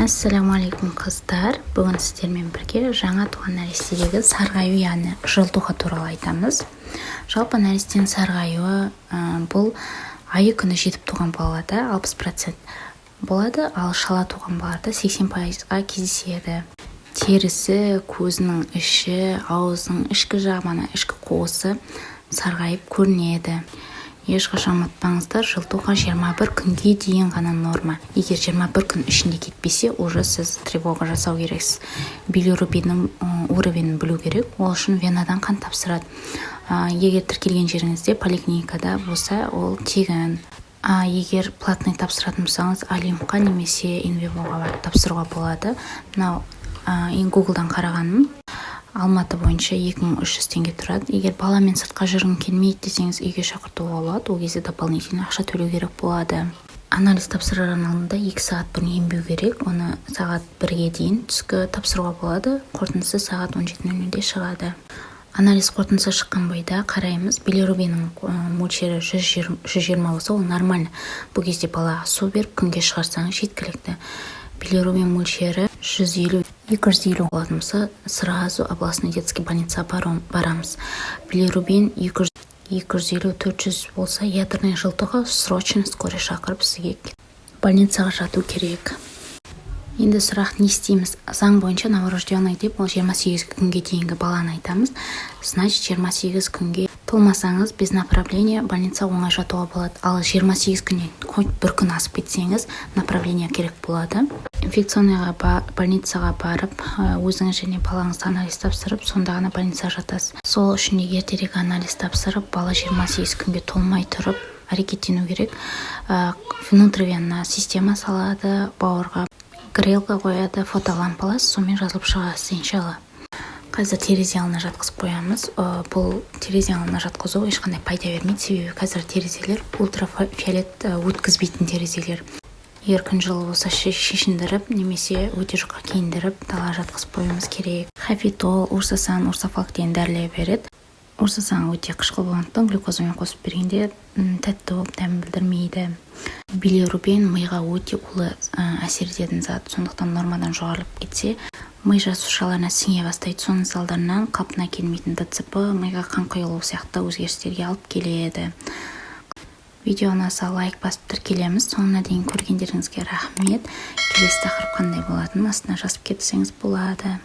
Ассалаумалейкум қыздар. Бүгін сіздермен бірге жаңа туған нәрестедегі сарғаю, яғни жылтуға туралы айтамыз. Жалпы нәрестенің сарғаюы бұл айы күні жетіп туған балаларда 60% болады, ал шала туған балаларда 80%-ға кездеседі. Терісі, көзінің іші, аузының ішкі жағы, ішкі қуысы сарғайып көрінеді. Ешқашан ұмытпаңыздар, жылтуға 21 күнге дейін ғана норма. Егер 21 күн ішінде кетпесе, уже сіз тревога жасау керексіз. Билирубиннің уровенін білу керек, ол үшін венадан қан тапсырады. Егер тіркелген жеріңізде поликлиникада болса, ол тегін. Егер платный тапсыратын болсаңыз, алимқа немесе инвивоға барып тапсыруға болады. Мынау Google'дан қарағаным, Алматы бойынша 2300 теңге тұрады. Егер баламен сыртқа жүргің келмейді десеңіз, үйге шақыртуға болады. Ол кезде дополнительно ақша төлеу керек болады. Анализ тапсырардың алдында 2 сағат бұрын ембеу керек. Оны сағат 1-ге дейін түскі тапсыруға болады. Қорытындысы сағат 17:00-де шығады. Анализ қорытындысы шыққан бойда қараймыз. Билирубиннің мөлшері 120 болса, ол нормально. Бұл кезде балаға су беріп күнге шығарсаңыз жеткілікті. Билирубин мөлшері 150-250 болатын болса, сразу областной детский больница барамыз. Билирубин 250-400 болса, ядерный жылтуға срочно скорый шақырып сізге больницаға жату керек. Енді сұрақ не істейміз? Заң бойынша новорожденный деп, ол 28 күнге дейінгі баланы айтамыз. Значит, 28 күнге толмасаңыз, без направления больница оңай жатуға болады. Ал 28 күннен хоть бір күн асып кетсеңіз, направление керек болады. Инфекционныйға больницаға барып, өзіңіз және балаңыз анализ тапсырып, сонда ғана больницаға жатасыз. Сол үшін ертерек анализ тапсырып, бала 28 күнге толмай тұрып, әрекеттену керек. Внутривенная система салады, бауырға грелка қояды, фотолампалар, сонымен жазылып шығасыз, иншалла. Қазір терезе алдына жатқызып қоямыз. Бұл терезе алдына жатқызу ешқандай пайда бермейді, себебі қазір терезелер ультрафиолет өткізбейтін терезелер. Егер күн жылы болса шешіндіріп, немесе өте жұқа киіндіріп, дала жатқызып қоюымыз керек. Хафитол, урсасан, урсафалк деген дәрілер береді. Урсасан өте қышқыл болғандықтан глюкозамен қосып бергенде тәтті болып дәм білдірмейді. Билирубин миға өте улы әсер ететін зат, сондықтан нормадан жоғарылып кетсе, ми жасушаларына сіңе бастайды. Соның салдарынан қалпына келмейтін ДЦП, миға қан құйылу сияқты өзгерістерге алып келеді. Видео ұнаса лайк басып тіркелеміз. Соңына дейін көргендеріңізге рахмет. Келесі тақырып қандай болатынын астына жазып кетсеңіз болады.